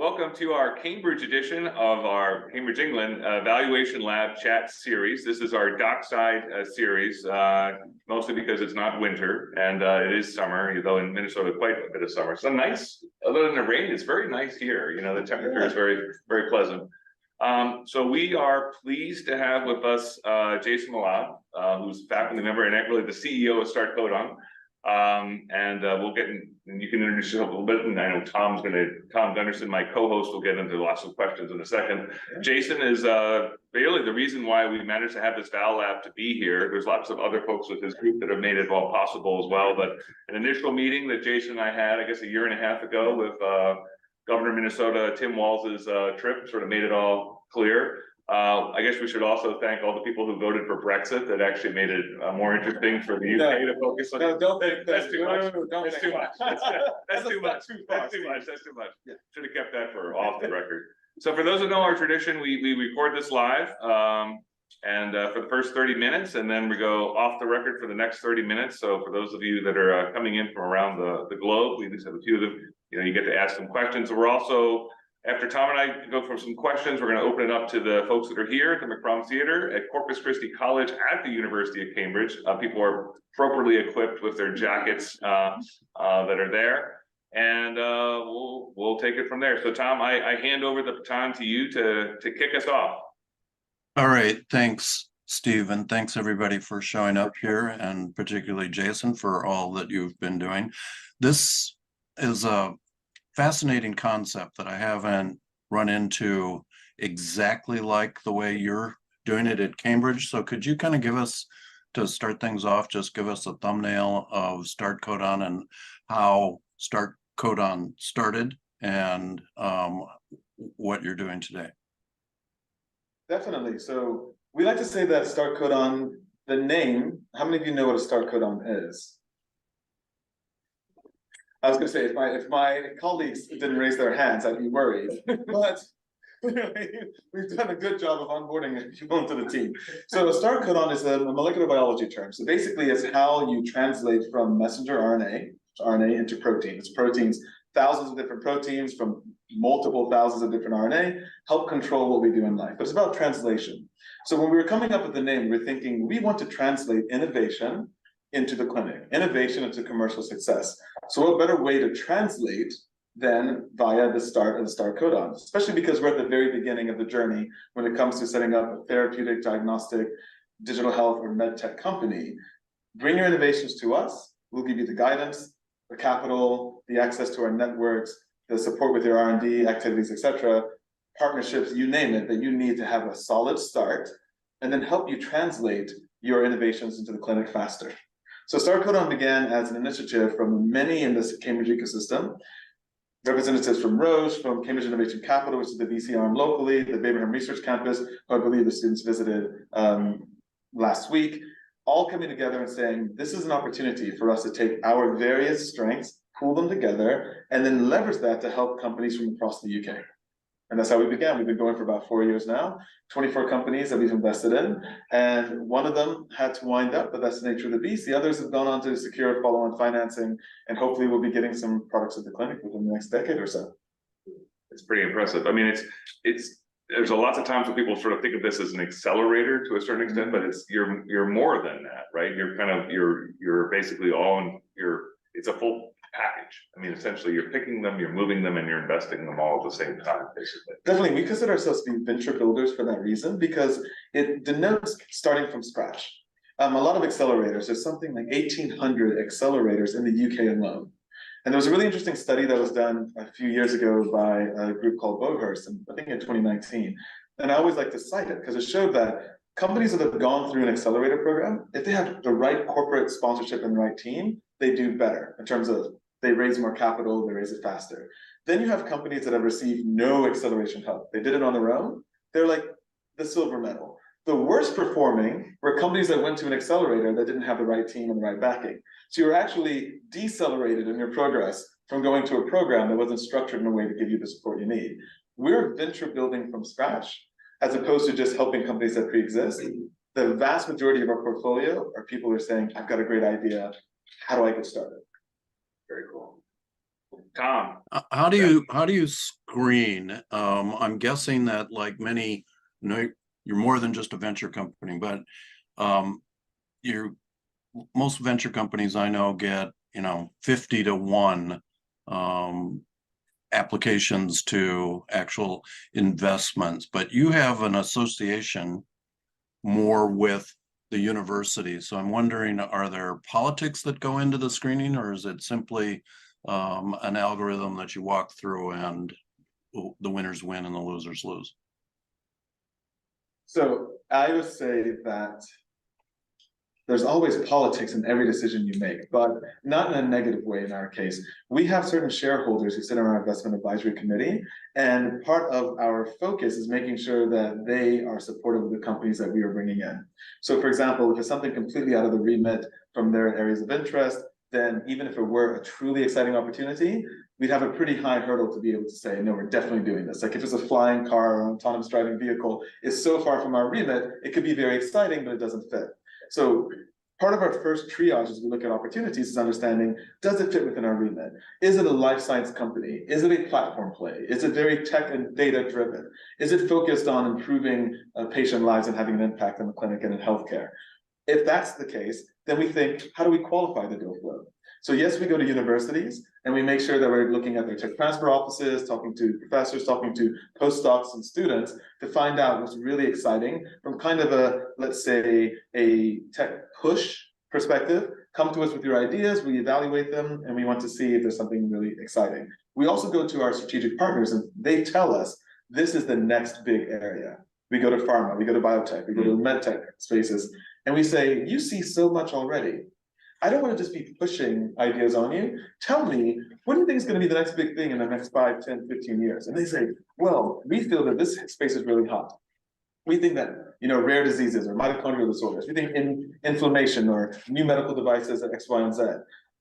Welcome to our Cambridge edition of our Cambridge, England Valuation Lab chat series. This is our dockside series, mostly because it's not winter and it is summer, though in Minnesota quite a bit of summer. So nice, other than the rain, it's very nice here. You know, the temperature is very, very pleasant. So we are pleased to have with us Jason Mellad, who's a faculty member and really the CEO of Start Codon. We'll get in, and you can introduce yourself a little bit, and I know Tom Gunderson, my co-host, will get into lots of questions in a second. Jason is really the reason why we managed to have this Val Lab to be here. There's lots of other folks with his group that have made it all possible as well, but an initial meeting that Jason and I had, I guess a year and a half ago with Governor of Minnesota, Tim Walz's trip, sort of made it all clear. I guess we should also thank all the people who voted for Brexit that actually made it more interesting for the UK to focus on. No, don't think that's too much. That's too much. That's too much. That's too much. Yeah. Should have kept that for off the record. So for those who know our tradition, we record this live for the first 30 minutes, and then we go off the record for the next 30 minutes. So for those of you that are coming in from around the globe, we just have a few of them. You know, you get to ask them questions. We're also, after Tom and I go for some questions, we're going to open it up to the folks that are here at the McCrum Theater at Corpus Christi College at the University of Cambridge. People are appropriately equipped with their jackets that are there, and we'll take it from there. So Tom, I hand over the baton to you to kick us off. All right, thanks, Steve, and thanks everybody for showing up here, and particularly Jason for all that you've been doing. This is a fascinating concept that I haven't run into exactly like the way you're doing it at Cambridge. So could you kind of give us, to start things off, just give us a thumbnail of Start Codon and how Start Codon started and what you're doing today? Definitely. So we like to say that Start Codon, the name, how many of you know what a Start Codon is? I was going to say, if my colleagues didn't raise their hands, I'd be worried. But we've done a good job of onboarding people into the team. So a Start Codon is a molecular biology term. So basically, it's how you translate from messenger RNA into protein. It's proteins, thousands of different proteins from multiple thousands of different RNA, help control what we do in life. But it's about translation. So when we were coming up with the name, we were thinking we want to translate innovation into the clinic, innovation into commercial success. So what better way to translate than via the start of the Start Codon, especially because we're at the very beginning of the journey when it comes to setting up a therapeutic, diagnostic, digital health, or med tech company. Bring your innovations to us. We'll give you the guidance, the capital, the access to our networks, the support with your R&D activities, etc., partnerships, you name it, that you need to have a solid start, and then help you translate your innovations into the clinic faster. So Start Codon began as an initiative from many in this Cambridge ecosystem, representatives from Roche, from Cambridge Innovation Capital, which is the VC arm locally, the Babraham Research Campus, who I believe the students visited last week, all coming together and saying, this is an opportunity for us to take our various strengths, pool them together, and then leverage that to help companies from across the UK. And that's how we began. We've been going for about 4 years now, 24 companies that we've invested in, and one of them had to wind up, but that's the nature of the beast. The others have gone on to secure follow-on financing, and hopefully we'll be getting some products at the clinic within the next decade or so. It's pretty impressive. I mean, there's a lots of times when people sort of think of this as an accelerator to a certain extent, but you're more than that, right? You're basically it's a full package. I mean, essentially, you're picking them, you're moving them, and you're investing them all at the same time, basically. Definitely, we consider ourselves to be venture builders for that reason, because it denotes starting from scratch. A lot of accelerators, there's something like 1,800 accelerators in the UK alone. And there was a really interesting study that was done a few years ago by a group called Bohurst, I think in 2019. And I always like to cite it because it showed that companies that have gone through an accelerator program, if they have the right corporate sponsorship and the right team, they do better in terms of they raise more capital, they raise it faster. Then you have companies that have received no acceleration help. They did it on their own. They're like the silver medal. The worst performing were companies that went to an accelerator that didn't have the right team and the right backing. So you're actually decelerated in your progress from going to a program that wasn't structured in a way to give you the support you need. We're venture building from scratch, as opposed to just helping companies that pre-exist. The vast majority of our portfolio are people who are saying, I've got a great idea. How do I get started? Very cool. Tom, how do you green. I'm guessing that like many, you're more than just a venture company, but most venture companies I know get, 50 to 1 applications to actual investments, but you have an association more with the university. So I'm wondering, are there politics that go into the screening, or is it simply an algorithm that you walk through and the winners win and the losers lose? So I would say that there's always politics in every decision you make, but not in a negative way in our case. We have certain shareholders who sit on our investment advisory committee, and part of our focus is making sure that they are supportive of the companies that we are bringing in. So for example, if it's something completely out of the remit from their areas of interest, then even if it were a truly exciting opportunity, we'd have a pretty high hurdle to be able to say, no, we're definitely doing this. Like if it's a flying car or an autonomous driving vehicle, it's so far from our remit, it could be very exciting, but it doesn't fit. So part of our first triage as we look at opportunities is understanding, does it fit within our remit? Is it a life science company? Is it a platform play? Is it very tech and data driven? Is it focused on improving patient lives and having an impact in the clinic and in healthcare? If that's the case, then we think, how do we qualify the deal flow? So yes, we go to universities and we make sure that we're looking at their tech transfer offices, talking to professors, talking to postdocs and students to find out what's really exciting from kind of a, let's say, a tech push perspective. Come to us with your ideas, we evaluate them, and we want to see if there's something really exciting. We also go to our strategic partners and they tell us, this is the next big area. We go to pharma, we go to biotech, we go to medtech spaces, and we say, you see so much already. I don't want to just be pushing ideas on you. Tell me, what do you think is going to be the next big thing in the next 5, 10, 15 years? And they say, well, we feel that this space is really hot. We think that, rare diseases or mitochondrial disorders, we think in inflammation or new medical devices at X, Y, and Z.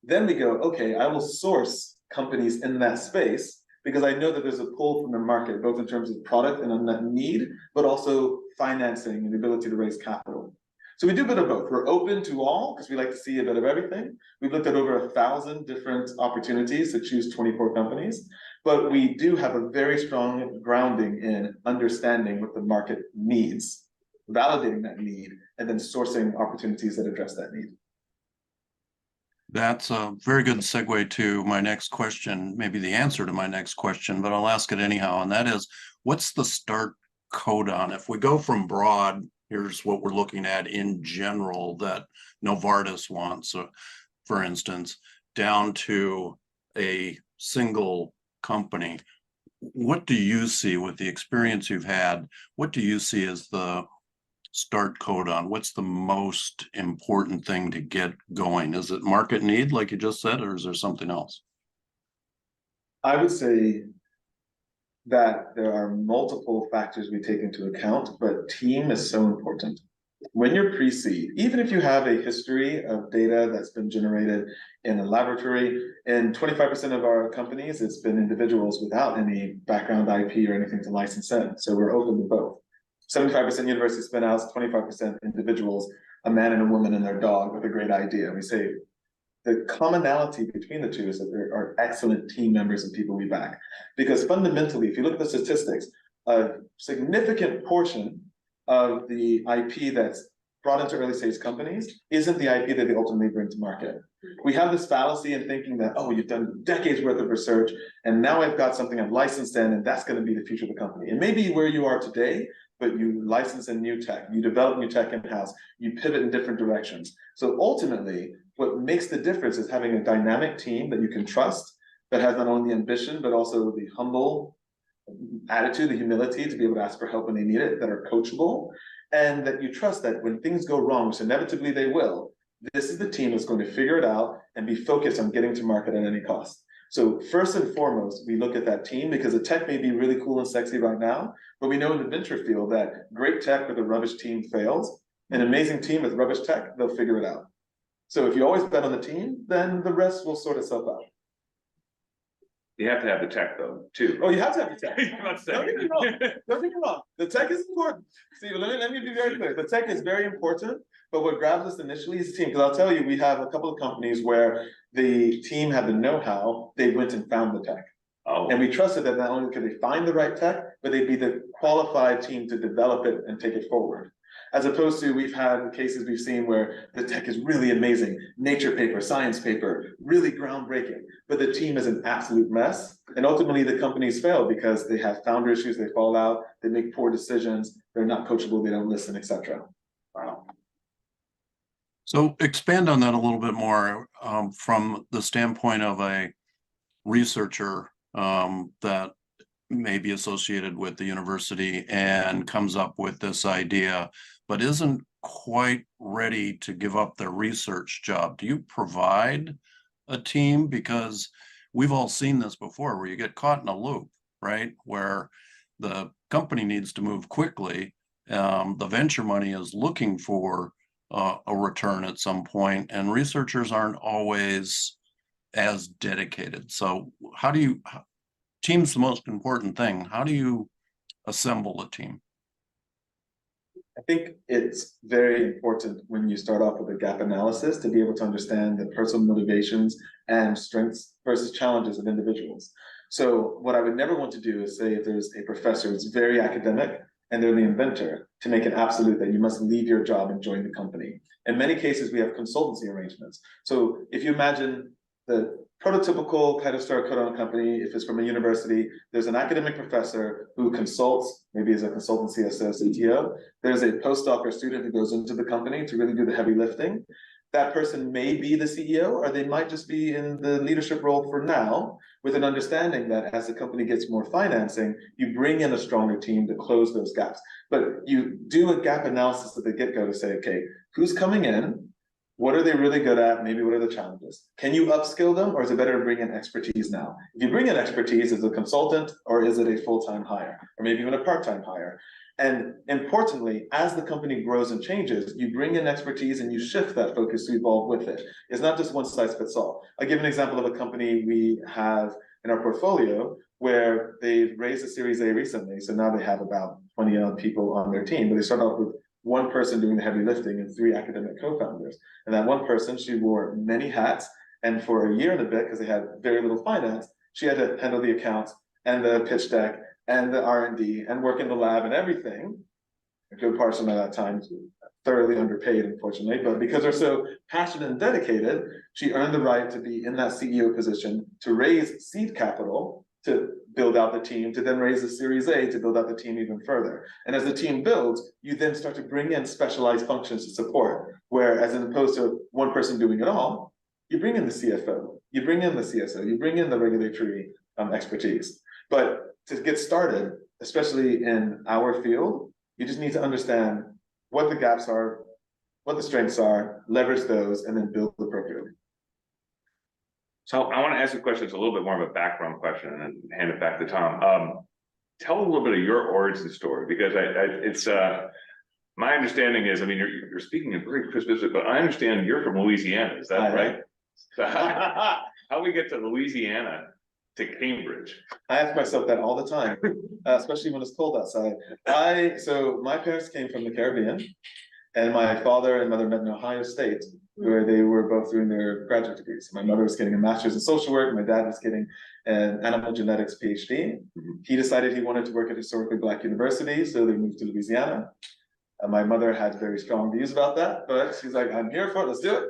Then we go, okay, I will source companies in that space because I know that there's a pull from the market, both in terms of product and unmet need, but also financing and the ability to raise capital. So we do a bit of both. We're open to all because we like to see a bit of everything. We've looked at over 1,000 different opportunities to choose 24 companies, but we do have a very strong grounding in understanding what the market needs, validating that need, and then sourcing opportunities that address that need. That's a very good segue to my next question, maybe the answer to my next question, but I'll ask it anyhow. And that is, what's the start codon? If we go from broad, here's what we're looking at in general that Novartis wants, for instance, down to a single company. What do you see with the experience you've had? What do you see as the start codon? What's the most important thing to get going? Is it market need, like you just said, or is there something else? I would say that there are multiple factors we take into account, but team is so important. When you're pre-seed, even if you have a history of data that's been generated in a laboratory, in 25% of our companies, it's been individuals without any background IP or anything to license in. So we're open to both. 75% university spin-outs, 25% individuals, a man and a woman and their dog with a great idea. We say the commonality between the two is that there are excellent team members and people we back. Because fundamentally, if you look at the statistics, a significant portion of the IP that's brought into early stage companies isn't the IP that they ultimately bring to market. We have this fallacy in thinking that, oh, you've done decades worth of research, and now I've got something I've licensed in, and that's going to be the future of the company. It may be where you are today, but you license in new tech, you develop new tech in-house, you pivot in different directions. So ultimately, what makes the difference is having a dynamic team that you can trust, that has not only the ambition, but also the humble attitude, the humility to be able to ask for help when they need it, that are coachable, and that you trust that when things go wrong, which inevitably they will, this is the team that's going to figure it out and be focused on getting to market at any cost. So first and foremost, we look at that team because the tech may be really cool and sexy right now, but we know in the venture field that great tech with a rubbish team fails. An amazing team with rubbish tech, they'll figure it out. So if you always bet on the team, then the rest will sort itself out. You have to have the tech though, too. Oh, you have to have the tech. Don't get me wrong. Don't get me wrong. The tech is important. See, let me be very clear. The tech is very important, but what grabs us initially is the team. Because I'll tell you, we have a couple of companies where the team had the know-how, they went and found the tech. Oh, And we trusted that not only could they find the right tech, but they'd be the qualified team to develop it and take it forward. As opposed to we've had cases we've seen where the tech is really amazing, nature paper, science paper, really groundbreaking, but the team is an absolute mess. And ultimately the companies fail because they have founder issues, they fall out, they make poor decisions, they're not coachable, they don't listen, etc. wow. So expand on that a little bit more from the standpoint of a researcher that may be associated with the university and comes up with this idea, but isn't quite ready to give up their research job. Do you provide a team? Because we've all seen this before where you get caught in a loop, right? Where the company needs to move quickly. The venture money is looking for a return at some point, and researchers aren't always as dedicated. So how do you, team's the most important thing. How do you assemble a team? I think it's very important when you start off with a gap analysis to be able to understand the personal motivations and strengths versus challenges of individuals. So what I would never want to do is say if there's a professor who's very academic and they're the inventor, to make it absolute that you must leave your job and join the company. In many cases, we have consultancy arrangements. So if you imagine the prototypical kind of start Codon company, if it's from a university, there's an academic professor who consults, maybe as a consultancy as a CTO. There's a postdoc or student who goes into the company to really do the heavy lifting. That person may be the CEO, or they might just be in the leadership role for now, with an understanding that as the company gets more financing, you bring in a stronger team to close those gaps. But you do a gap analysis at the get-go to say, okay, who's coming in? What are they really good at? Maybe what are the challenges? Can you upskill them, or is it better to bring in expertise now? If you bring in expertise as a consultant, or is it a full-time hire, or maybe even a part-time hire? And importantly, as the company grows and changes, you bring in expertise and you shift that focus to evolve with it. It's not just one size fits all. I'll give an example of a company we have in our portfolio where they've raised a Series A recently. So now they have about 20 odd people on their team, but they start off with one person doing the heavy lifting and 3 academic co-founders. And that one person, she wore many hats. And for a year and a bit, because they had very little finance, she had to handle the accounts and the pitch deck and the R&D and work in the lab and everything. A good portion of that time, thoroughly underpaid, unfortunately, but because they're so passionate and dedicated, she earned the right to be in that CEO position, to raise seed capital, to build out the team, to then raise a Series A to build out the team even further. And as the team builds, you then start to bring in specialized functions to support, where as opposed to one person doing it all, you bring in the CFO, you bring in the CSO, you bring in the regulatory expertise. But to get started, especially in our field, you just need to understand what the gaps are, what the strengths are, leverage those, and then build appropriately. So I want to ask a question. It's a little bit more of a background question and then hand it back to Tom. Tell a little bit of your origin story, because it's my understanding is, I mean, you're speaking in very crisp, but I understand you're from Louisiana. Is that right? So how we get to Louisiana to Cambridge? I ask myself that all the time, especially when it's cold outside. So my parents came from the Caribbean, and my father and mother met in Ohio State, where they were both doing their graduate degrees. My mother was getting a master's in social work. My dad was getting an animal genetics PhD. He decided he wanted to work at historically Black university, so they moved to Louisiana. My mother had very strong views about that, but she's like, I'm here for it, let's do it.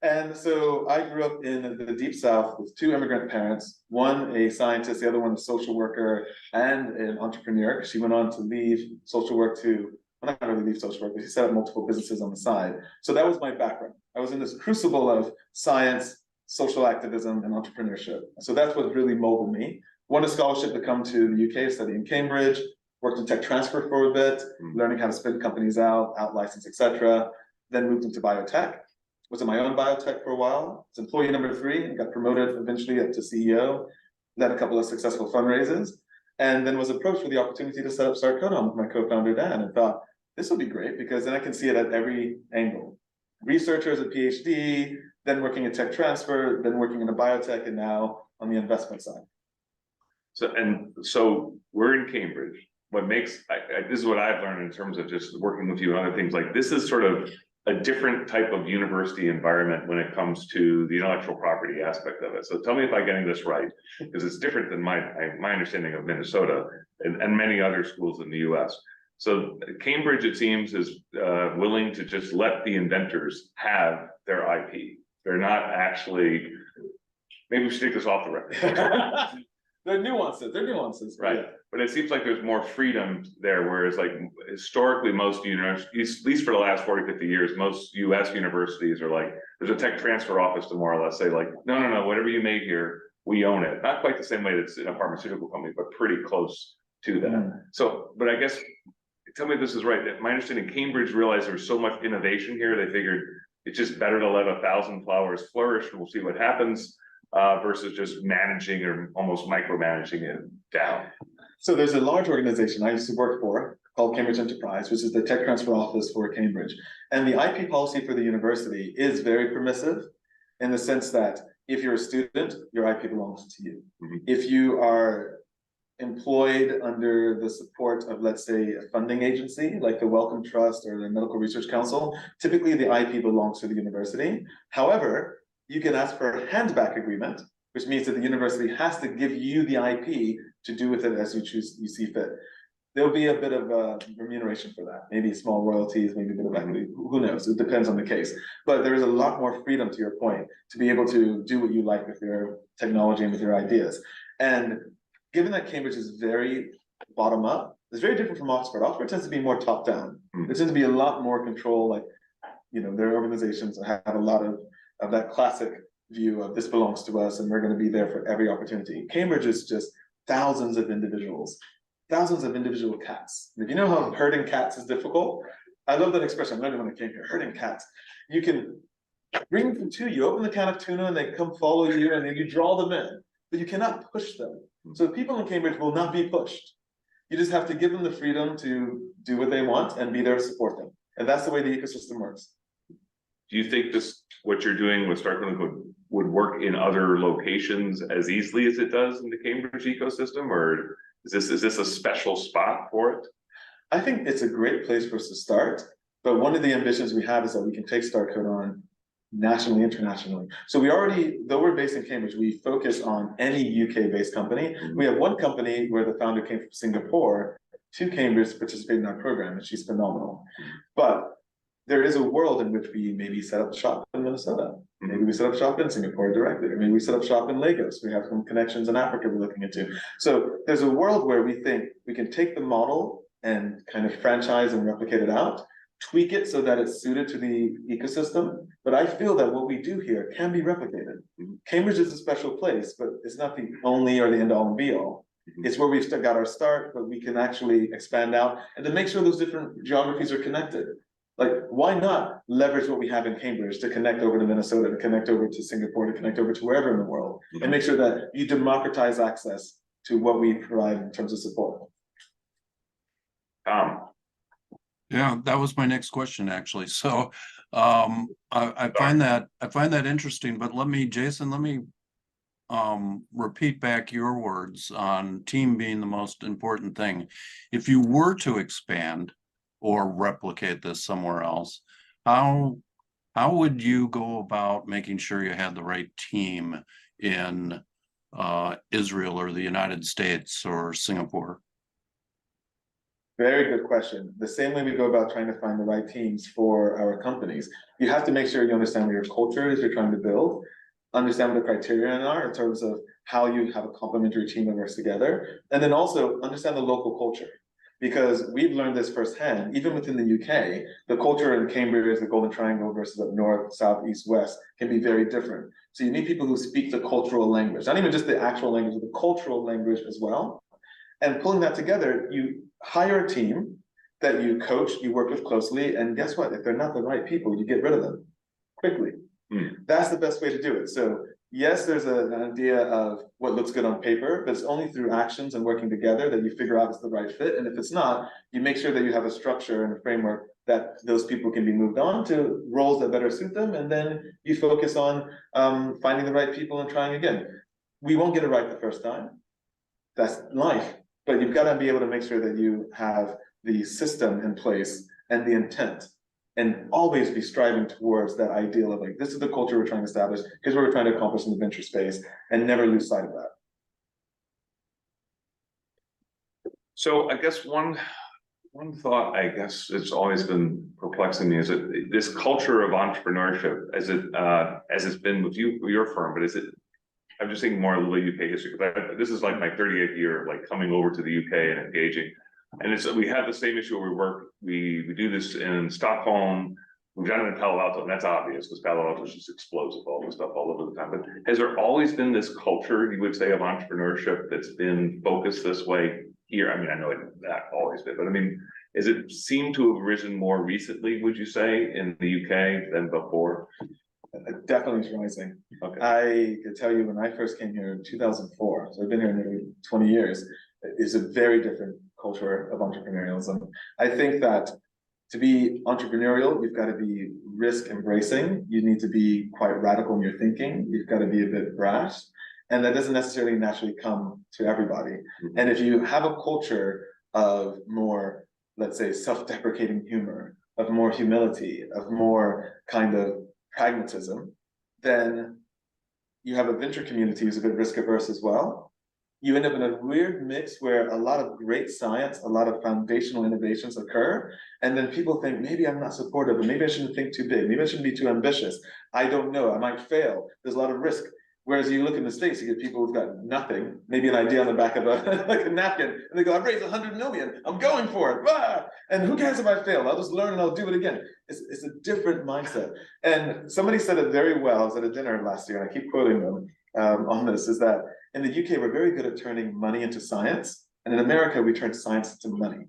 And so I grew up in the Deep South with 2 immigrant parents, one a scientist, the other one a social worker and an entrepreneur. She went on to leave social work to, well, not really leave social work, but she set up multiple businesses on the side. So that was my background. I was in this crucible of science, social activism, and entrepreneurship. So that's what really molded me. Won a scholarship to come to the UK, study in Cambridge, worked in tech transfer for a bit, learning how to spin companies out license, etc. Then moved into biotech. Was in my own biotech for a while. Was employee number 3 and got promoted eventually up to CEO. Led a couple of successful fundraisers, and then was approached with the opportunity to set up Start Codon with my co-founder Dan, and thought this will be great because then I can see it at every angle. Researcher as a PhD, then working in tech transfer, then working in a biotech, and now on the investment side. So we're in Cambridge. What makes this is what I've learned in terms of just working with you and other things, like this is sort of a different type of university environment when it comes to the intellectual property aspect of it. So tell me if I'm getting this right, because it's different than my understanding of Minnesota and many other schools in the US. So Cambridge, it seems, is willing to just let the inventors have their IP. They're not actually, maybe we should take this off the record. They're nuances. Right, Yeah. but it seems like there's more freedom there, whereas like historically, most universities, at least for the last 40, 50 years, most US universities are like, there's a tech transfer office to more or less say like, no, whatever you make here, we own it. Not quite the same way that's in a pharmaceutical company, but pretty close to that. So, but I guess, tell me if this is right. My understanding, Cambridge realized there was so much innovation here, they figured it's just better to let 1,000 flowers flourish and we'll see what happens. Versus just managing or almost micromanaging it down. So there's a large organization I used to work for called Cambridge Enterprise, which is the tech transfer office for Cambridge. And the IP policy for the university is very permissive in the sense that if you're a student, your IP belongs to you. If you are employed under the support of, let's say, a funding agency like the Wellcome Trust or the Medical Research Council, typically the IP belongs to the university. However, you can ask for a handback agreement, which means that the university has to give you the IP to do with it as you see fit. There'll be a bit of remuneration for that, maybe small royalties, maybe a bit of equity, who knows, it depends on the case. But there is a lot more freedom, to your point, to be able to do what you like with your technology and with your ideas. And given that Cambridge is very bottom up, it's very different from Oxford. Oxford tends to be more top down. There tends to be a lot more control, like, their organizations have a lot of that classic view of this belongs to us and we're going to be there for every opportunity. Cambridge is just thousands of individual cats. And if you know how herding cats is difficult, I love that expression. I learned it when I came here, herding cats. You can bring them to you, open the can of tuna and they come follow you and then you draw them in, but you cannot push them. So people in Cambridge will not be pushed. You just have to give them the freedom to do what they want and be there to support them. And that's the way the ecosystem works. Do you think what you're doing with Start Codon would work in other locations as easily as it does in the Cambridge ecosystem, or is this a special spot for it? I think it's a great place for us to start, but one of the ambitions we have is that we can take Start Codon nationally, internationally. So we already, though we're based in Cambridge, we focus on any UK-based company. We have one company where the founder came from Singapore to Cambridge to participate in our program, and she's phenomenal. But there is a world in which we maybe set up shop in Minnesota. Maybe we set up shop in Singapore directly, or maybe we set up shop in Lagos. We have some connections in Africa we're looking into. So there's a world where we think we can take the model and kind of franchise and replicate it out, tweak it so that it's suited to the ecosystem. But I feel that what we do here can be replicated. Cambridge is a special place, but it's not the only or the end all and be all. It's where we've got our start, but we can actually expand out and to make sure those different geographies are connected. Like, why not leverage what we have in Cambridge to connect over to Minnesota, to connect over to Singapore, to connect over to wherever in the world, and make sure that you democratize access to what we provide in terms of support. Yeah, that was my next question, actually. So I find that interesting, but Jason, let me repeat back your words on team being the most important thing. If you were to expand or replicate this somewhere else, how would you go about making sure you had the right team in Israel or the United States or Singapore? Very good question. The same way we go about trying to find the right teams for our companies, you have to make sure you understand what your culture is you're trying to build, understand what the criteria are in terms of how you have a complementary team that works together, and then also understand the local culture. Because we've learned this firsthand, even within the UK, the culture in Cambridge, the Golden Triangle versus up north, south, east, west, can be very different. So you need people who speak the cultural language, not even just the actual language, but the cultural language as well. And pulling that together, you hire a team that you coach, you work with closely, and guess what? If they're not the right people, you get rid of them quickly. That's the best way to do it. So yes, there's an idea of what looks good on paper, but it's only through actions and working together that you figure out it's the right fit. And if it's not, you make sure that you have a structure and a framework that those people can be moved on to roles that better suit them. And then you focus on finding the right people and trying again. We won't get it right the first time. That's life. But you've got to be able to make sure that you have the system in place and the intent. and always be striving towards that ideal of like, this is the culture we're trying to establish, here's what we're trying to accomplish in the venture space, and never lose sight of that. So I guess one thought, I guess, it's always been perplexing me is that this culture of entrepreneurship, as it's been with your firm, but is it? I'm just thinking more of the UK history, because this is like my 38th year of like coming over to the UK and engaging, and we have the same issue where we do this in Stockholm. We've done it in Palo Alto, and that's obvious because Palo Alto is just explosive, all this stuff all over the time. But has there always been this culture, you would say, of entrepreneurship that's been focused this way here? I mean, I know it not always been, but I mean, is it seem to have risen more recently, would you say, in the UK than before? Definitely rising. Okay. I could tell you when I first came here in 2004, so I've been here nearly 20 years, is a very different culture of entrepreneurialism. I think that to be entrepreneurial, you've got to be risk embracing. You need to be quite radical in your thinking. You've got to be a bit brash. And that doesn't necessarily naturally come to everybody. Mm-hmm. And if you have a culture of more, let's say, self-deprecating humor, of more humility, of more kind of pragmatism, then you have a venture community who's a bit risk averse as well. You end up in a weird mix where a lot of great science, a lot of foundational innovations occur, and then people think, maybe I'm not supportive, or maybe I shouldn't think too big, maybe I shouldn't be too ambitious. I don't know, I might fail. There's a lot of risk. Whereas you look in the States, you get people who've got nothing, maybe an idea on the back of a like a napkin, and they go, I've raised 100 million, I'm going for it. Ah! And who cares if I fail? I'll just learn and I'll do it again. It's a different mindset. And somebody said it very well. I was at a dinner last year, and I keep quoting them on this, is that in the UK, we're very good at turning money into science. And in America, we turn science into money.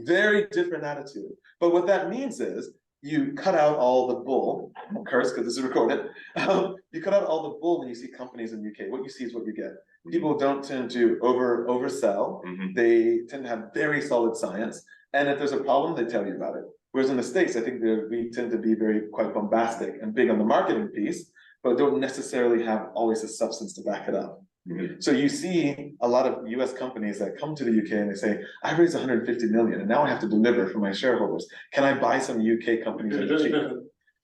Very different attitude. But what that means is you cut out all the bull, I'll curse because this is recorded. You cut out all the bull when you see companies in the UK. What you see is what you get. People don't tend to oversell. Mm-hmm. They tend to have very solid science. And if there's a problem, they tell you about it. Whereas in the States, I think we tend to be quite bombastic and big on the marketing piece, but don't necessarily have always a substance to back it up. Mm-hmm. So you see a lot of US companies that come to the UK and they say, I've raised 150 million and now I have to deliver for my shareholders. Can I buy some UK companies at cheap?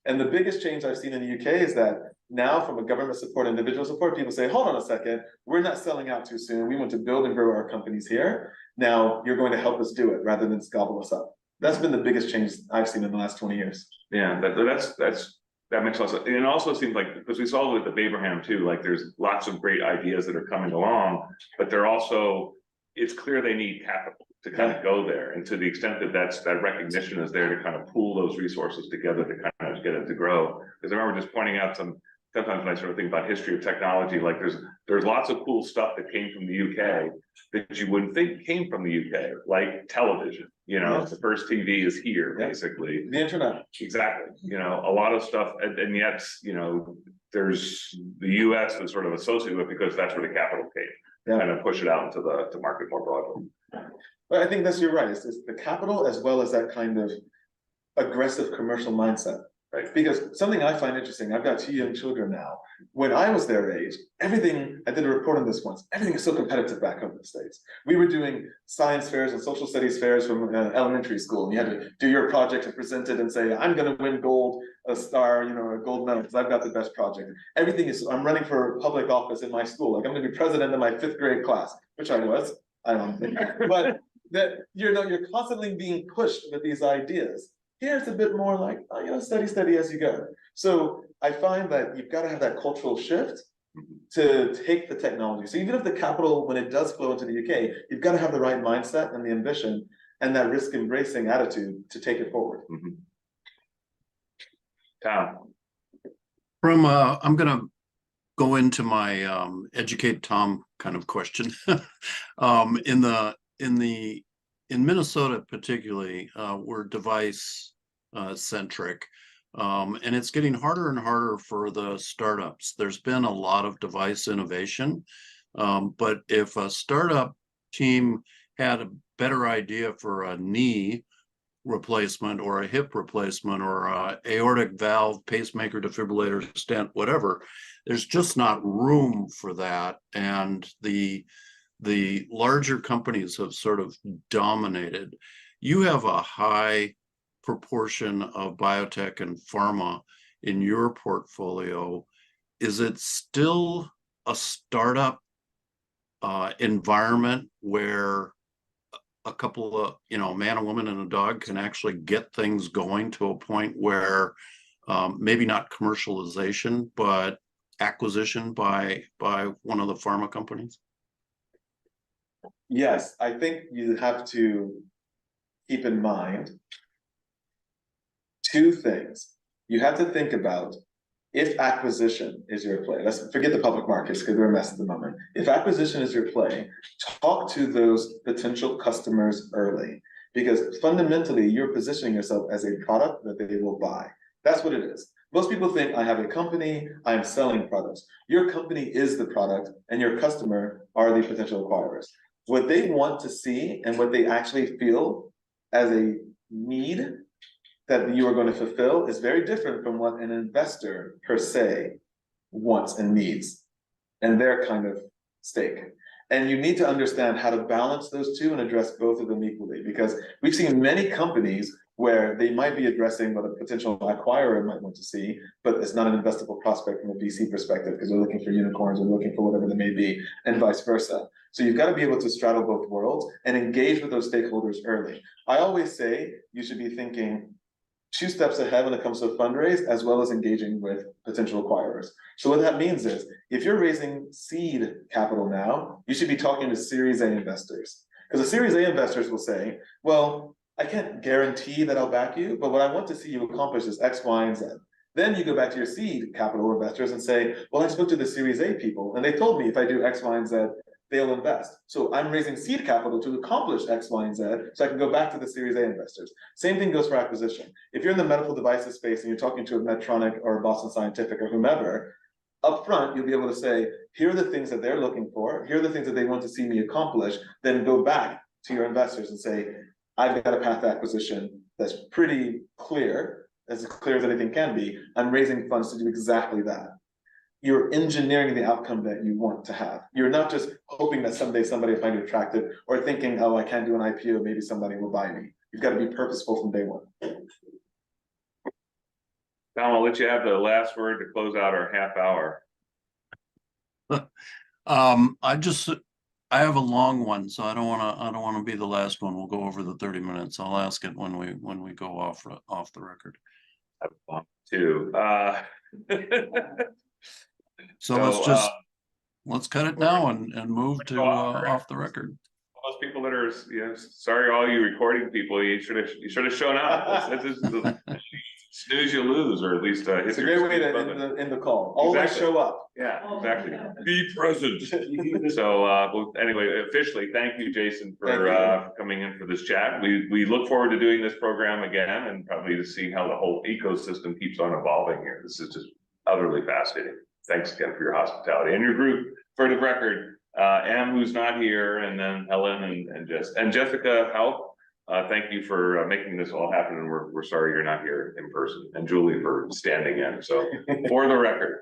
And the biggest change I've seen in the UK is that now from a government support, individual support, people say, hold on a second, we're not selling out too soon. We want to build and grow our companies here. Now you're going to help us do it rather than gobble us up. That's been the biggest change I've seen in the last 20 years. Yeah, that makes a lot of sense. And it also seems like, because we saw with the Babraham too, like there's lots of great ideas that are coming along, but they're also, it's clear they need capital to kind of go there. And to the extent that that recognition is there to kind of pool those resources together to kind of get it to grow. Because I remember just pointing out sometimes when I sort of think about history of technology, like there's lots of cool stuff that came from the UK that you wouldn't think came from the UK, like television. You know, Yes. The first TV is here, Yeah. basically. The internet. Exactly. You know, a lot of stuff, and yet, you know, there's the US is sort of associated with because that's where the capital came. Yeah. Kind of push it out into the market more broadly. But I think you're right. It's the capital as well as that kind of aggressive commercial mindset. Right. Because something I find interesting, I've got 2 young children now. When I was their age, I did a report on this once, everything is so competitive back home in the States. We were doing science fairs and social studies fairs from elementary school, and you had to do your project and present it and say, I'm gonna win a star, you know, a gold medal, because I've got the best project. I'm running for public office in my school, like I'm gonna be president of my 5th grade class, which I was, I don't think, but that, you know, you're constantly being pushed with these ideas. Here it's a bit more like, oh, you know, study as you go. So I find that you've got to have that cultural shift to take the technology. So even if the capital, when it does flow into the UK, you've got to have the right mindset and the ambition and that risk embracing attitude to take it forward. Mm-hmm. Tom. I'm gonna go into my educate Tom kind of question. In Minnesota particularly, we're device centric, and it's getting harder and harder for the startups. There's been a lot of device innovation, but if a startup team had a better idea for a knee replacement or a hip replacement or a aortic valve, pacemaker, defibrillator, stent, whatever, there's just not room for that. And the larger companies have sort of dominated. You have a high proportion of biotech and pharma in your portfolio, is it still a startup environment where a couple of, a man, a woman, and a dog can actually get things going to a point where maybe not commercialization, but acquisition by one of the pharma companies? Yes, I think you have to keep in mind two things. You have to think about if acquisition is your play. Let's forget the public markets because they're a mess at the moment. If acquisition is your play, talk to those potential customers early, because fundamentally you're positioning yourself as a product that they will buy. That's what it is. Most people think I have a company, I'm selling products. Your company is the product and your customer are the potential acquirers. What they want to see and what they actually feel as a need that you are going to fulfill is very different from what an investor per se wants and needs and their kind of stake. And you need to understand how to balance those two and address both of them equally, because we've seen many companies where they might be addressing what a potential acquirer might want to see, but it's not an investable prospect from a VC perspective because they're looking for unicorns or looking for whatever they may be, and vice versa. So you've got to be able to straddle both worlds and engage with those stakeholders early. I always say you should be thinking 2 steps ahead when it comes to fundraise, as well as engaging with potential acquirers. So what that means is, if you're raising seed capital now, you should be talking to Series A investors. Because the Series A investors will say, well, I can't guarantee that I'll back you, but what I want to see you accomplish is X, Y, and Z. Then you go back to your seed capital investors and say, well, I spoke to the Series A people, and they told me if I do X, Y, and Z, they'll invest. So I'm raising seed capital to accomplish X, Y, and Z, so I can go back to the Series A investors. Same thing goes for acquisition. If you're in the medical devices space and you're talking to a Medtronic or a Boston Scientific or whomever, upfront, you'll be able to say, here are the things that they're looking for, here are the things that they want to see me accomplish, then go back to your investors and say, I've got a path to acquisition that's pretty clear as anything can be. I'm raising funds to do exactly that. You're engineering the outcome that you want to have. You're not just hoping that someday somebody will find you attractive or thinking, oh, I can't do an IPO, maybe somebody will buy me. You've got to be purposeful from day one. Tom, I'll let you have the last word to close out our half hour. I have a long one, so I don't want to be the last one. We'll go over the 30 minutes. I'll ask it when we go off the record. I have one too. So let's cut it now and move to off the record. Those people that are, sorry, all you recording people, you should have shown up. Snooze, you lose, or at least it's a great way to end the call. Always exactly. Show up. Yeah, exactly. Be present. So, well, anyway, officially, thank you, Jason, for coming in for this chat. We look forward to doing this program again, and probably to see how the whole ecosystem keeps on evolving here. This is just utterly fascinating. Thanks again for your hospitality and your group. For the record, Em, who's not here, and then Helen and Jessica Help. Thank you for making this all happen, and we're sorry you're not here in person, and Julie for standing in. So, for the record.